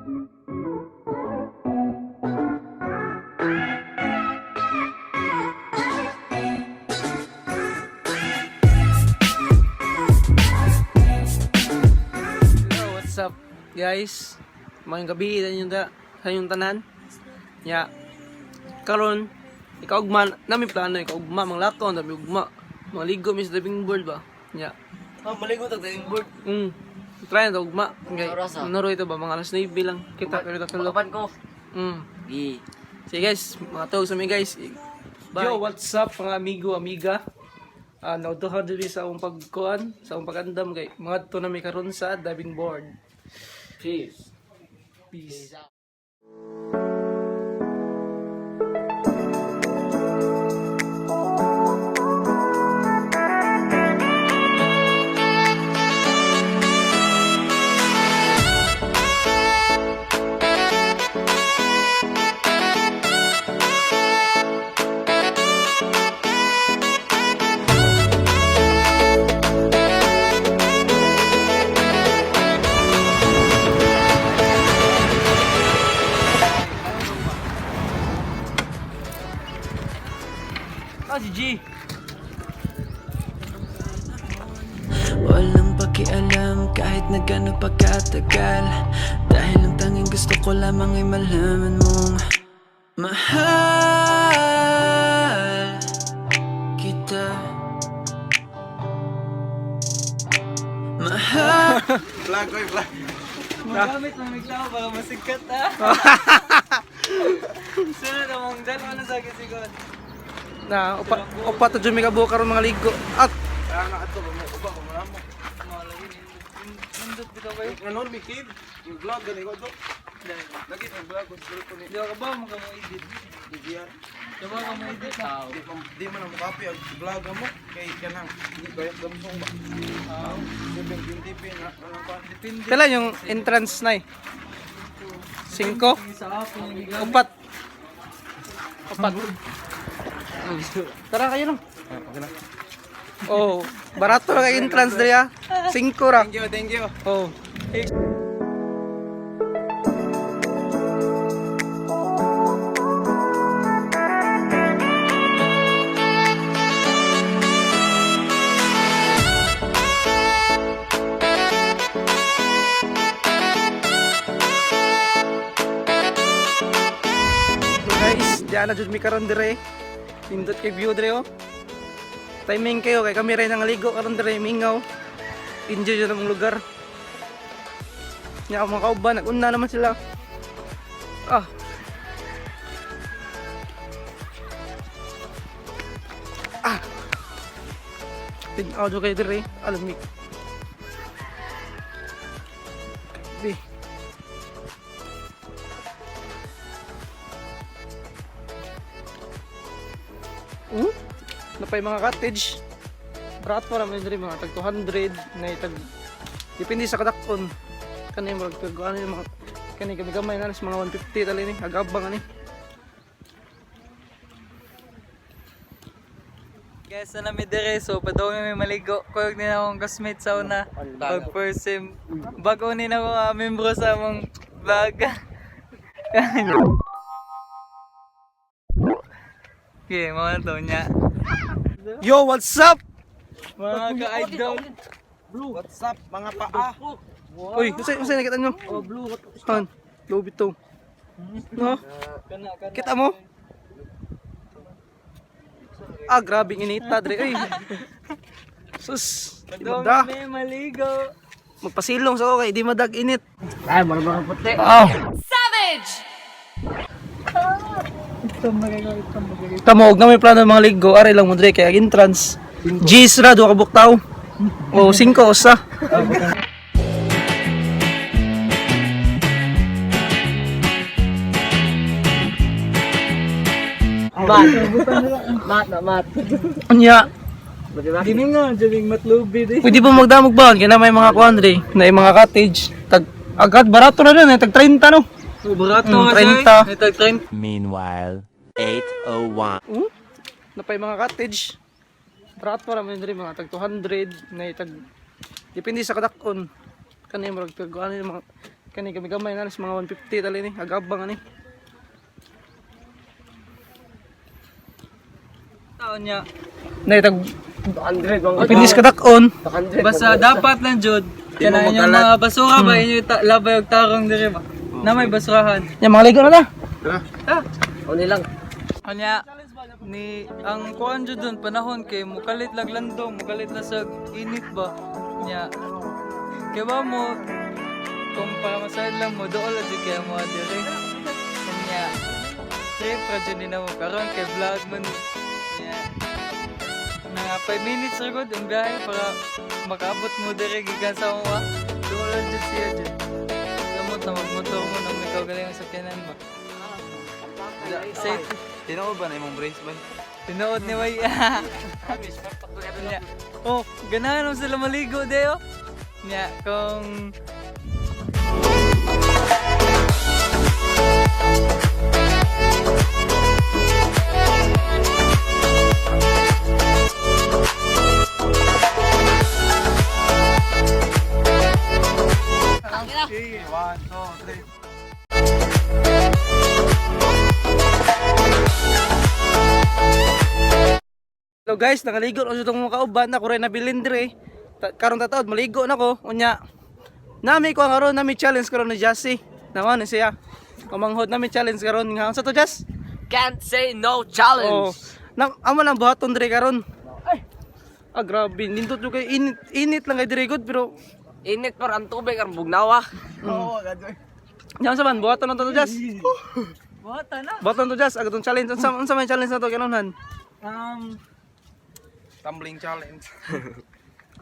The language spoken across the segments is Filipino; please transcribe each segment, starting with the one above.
What's up guys? Magandang gabi sa inyong tanan. Ya. Karon ikaw ugma nami plano ikaw ugma manglakaw nami ugma. Maligo mi sa diving board ba? Ya. Maligo tag diving board. Try na ugma. Okay. Oras, ah. Naro ito ba mga alas 9 lang. Kita pero tatlo. Kapan ko. Gi. Sige guys, mga tawag sa mi guys. Bye. Yo, what's up mga amigo, amiga? Nautuhan diri sa akong pagkuan, sa akong pagandam kay mga to na may karon sa diving board. Peace. Peace. Si G. Walang pakialam kahit na gano'n pa katagal, dahil ang tanging gusto ko lamang ay malaman mong mahal kita. Mahal. Vlog ko, vlog. Magamit ng reklamo para masikat Sunod namang dalawa na sa kisigon. Na upa to jumi ka buo karon mga ligo. At Kaya na ato mo uba ko mo. Malagi nindot bitaw kayo. Nganon mi kid. Yung vlog gani ko to. Lagi ang vlog ko siguro ko ni. Di ka ba mo ka mo edit? Di yan. Di ba ka mo edit? Di man mo copy ang vlog mo kay kanang di ba yung gamsong ba? Yung TV na ano pa depende. kailan yung entrance na 5? Sa app yung Upat. Tara kayo lang. Okay na. Oh, barato lang kay entrance diri 5 ra. Thank you. Oh. Guys, diyan na jud mi karon dire. Pindot kay view dire oh. Timing kayo kay kami rin ang ligo karon dire mingaw. Enjoy jud ang lugar. Nya mga kauban nag-una naman sila. Tinaw jud kay dire, alamig. Di. Napay mga cottage. Barato naman diri mga tag 200 na tag depende sa kadakon. Kani mga ano yung mga kani gamay na mga 150 tali ni agabang ani. Guys, na mi dire so padaw mi maligo. Kuyog din akong classmate sa una. Pag first sem bago ni ako membro sa among vlog. Okay, mga to niya. Yo, what's up? Mga ka-idol. What's up mga paa? Uy, usay nakita nyo? Oh, blue. Han, lobi to. No? Kita mo? Grabe inita dre. Uy. Sus, di Padaw madag. mi maligo. Magpasilong sa okay, di madag init. Ay, marang puti. Tamo, na may plano ng mga ligo, aray lang mo dre kaya entrance. G's ra, duha ka buktaw. O, 5 usa. Mat. Anya, Dini nga, jaling matlubi di. pwede ba magdamog ba? Kaya na may mga kuhan dre, na yung mga cottage. Agad barato na rin, tag 30 no? Barato Mm, nga 30. siya. Itag 30. Meanwhile, 8:01. Na pa yung mga cottage. Barato pa naman rin mga tag 200 na tag depende sa kadakon. Kanay mo ano yung mga Kani kami gamay na alas mga 150 tali ni. Agabang ani. Taon niya. Nay tag 100 bang. pinis ka dakon. 100. Basta dapat lang jud. Kana yung mga basura ba inyo labay og tarong dire ba? Na may basurahan. Nya mga ligo na ta. Oni lang. Anya ni ang kuan jud dun panahon kay mukalit lag landong, mukalit na sa init ba. Nya kay ba mo kung para masayad lang mo dool jud kay mo dire. Nya trip ra jud ni na mo karon kay vlog man. Nya mga 5 minutes ra gud ang biyahe para makaabot mo dire gikan sa uwa. Dool jud siya jud. Kamot na magmotor mo nang ikaw galing sa sakyanan ba. Safe. Tinood ba na imong brace ba? Tinood ni Way. Oh, ganahan mo sila maligo deo. Nya kung Hello guys, nakaligo na sa itong mga kauban. Ako rin nabilin dire. Karon tataod, maligo na ko. Unya, nami ko ang karon, nami challenge karon ni Jassy. Naman ni siya. Kamanghod nami challenge karon. Nga sa to Jas? Can't say no challenge. Oh, amo lang buhaton dire karon. Ay. Ah, grabe. Nindot yung kay init lang kay dire good pero Init par ang tubig ang bugnawa. Oo, gadoy. yan sa man buhaton na to Jas. buhatan na. Buhaton to Jas, agatong challenge. Unsa may challenge na to kanunhan? Tumbling challenge.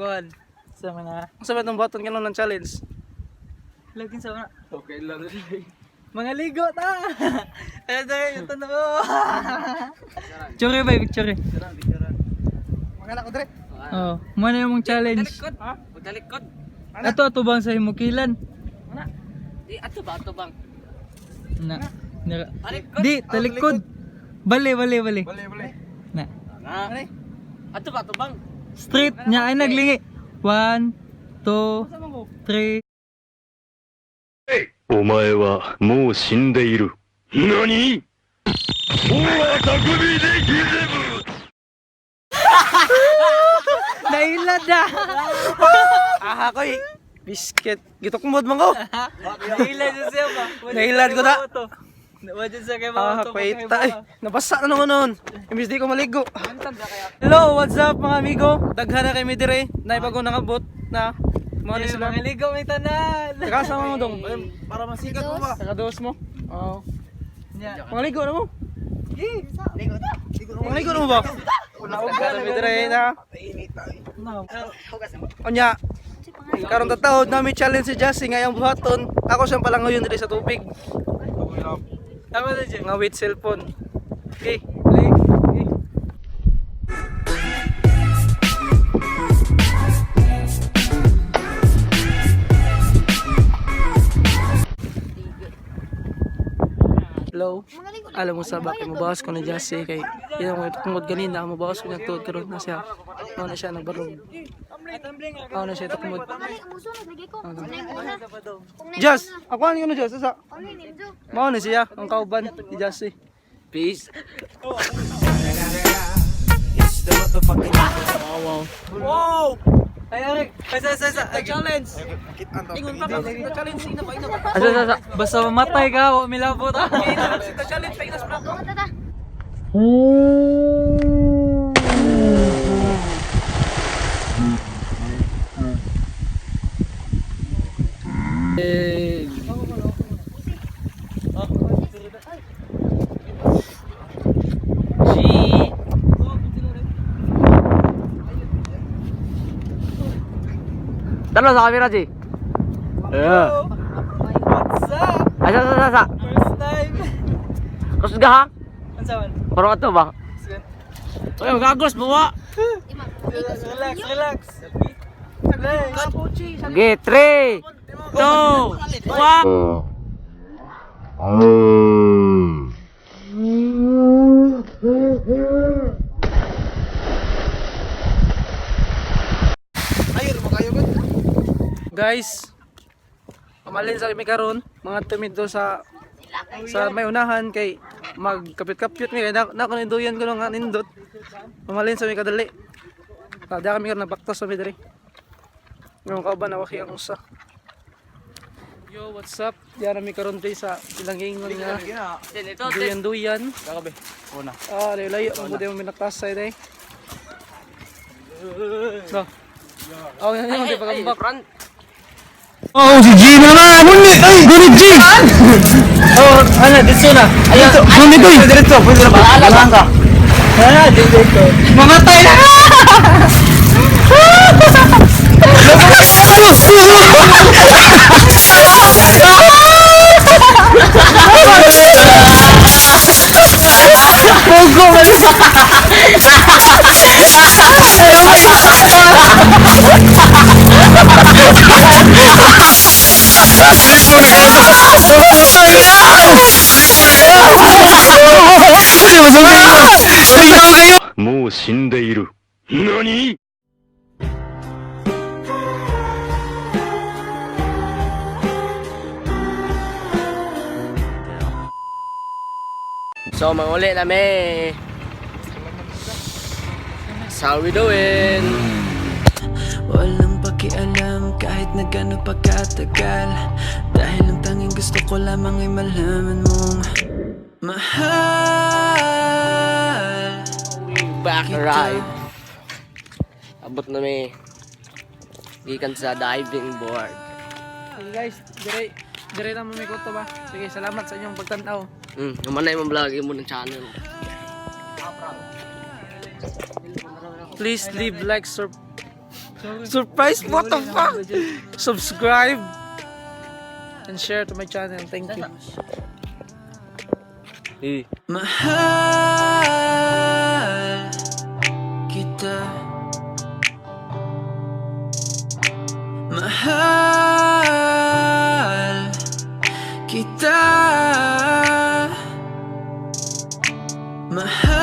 Kuan sa mga Unsa may tong buhaton kanunhan challenge? lagin sa mga Okay lang. mga ligo ta. Ay dai ito na mo. Chore ba picture? Mga anak ko dire. Oh, mo na yung challenge. Talikod. Ha? Talikod. Ato bang sa himukilan? Di ato bang. Na. Talikod. Di, talikod. Bali. Bale. Na. Ah. Ato bang. Straight nya ay naglingi. 1 2 3. お前はもう死んでいる。何？もう匠でギゼブ。 Nailad na. Ah, koy. Biscuit. Gitok mod man ko. Nailad na siya ba? Nailad ko na. Wajan sa kay Ah, ba? kwenta. Ay, nabasa na naman noon. Imbis di ko maligo. Hello, what's up mga amigo? Daghan na kay mi dire. Naibago nakabot na. Mo ni sila. Mga ligo may tanan. Kasama mo dong. Para masikat mo ba? Sakados mo. Oo. Nya. Mga ligo na mo. Mga ligo na mo ba? Daghan na mi dire na. Onya. Karon tataod na mi challenge si Jassy ngayong buhaton. Ako siyang palangoyon dire sa tubig. Tama na dyan. Nga with cellphone. Okay. Hello. Alam mo sa bakit mabawas ko na Jassy kay yun ang tungod ganina mabawas ko niya tuod karon na siya. Mao na siya nagbarog. Mao na siya tukmod. Jas, ako ano yun Jas? Asa? Mao na siya ang kauban ni Jassy. Peace. Wow! Ay, Arik! Sa! Challenge. Ingon pa Challenge ina pa ina. Asa. Basta mamatay ka, o milabot. Challenge pa ina sa plako. Dalo sa camera, G. What's up? Asa. First time. Kusga ha? Ano sa man? Parang ato ba? Oy, gagos buwa. Relax. Okay, 3 2 1. Guys, Malin sa kami karon, mga tumido sa may unahan kay magkapit-kapit mi kay na ko ninduyan ko nga nindot. Mamalin sa mi kadali. Kada kami karon nabaktas sa mi diri. Ngong kauban na waki ang usa. Yo, what's up? Diyan kami karon tay sa ilang ingon nga. Duyan. Kakabe. Una. Layo ang bude mo minatas sa day. No. Oh, yan yung di pagambak. Oh, si Gino na! Muni! Ay, gunit G! Oh, ano, dito na. Ayun, gunit ko! Diretso, pwede na ba? Ka. Dito. Mga tayo na! Pogo man. Kayo! もう死んでいる。何 So, manguli na me. How we doing? Walang pakialam kahit na gano'n pa katagal, dahil ang tanging gusto ko lamang ay malaman mong mahal Back arrive. Abot na me. Gikan sa diving board. Hey guys, dire na mo may kuto ba? Sige, salamat sa inyong pagtanaw. Naman na yung vlog mo ng channel. Please leave like surprise, what the fuck? Subscribe and share to my channel. Thank you. mahal kita, mahal kita, mahal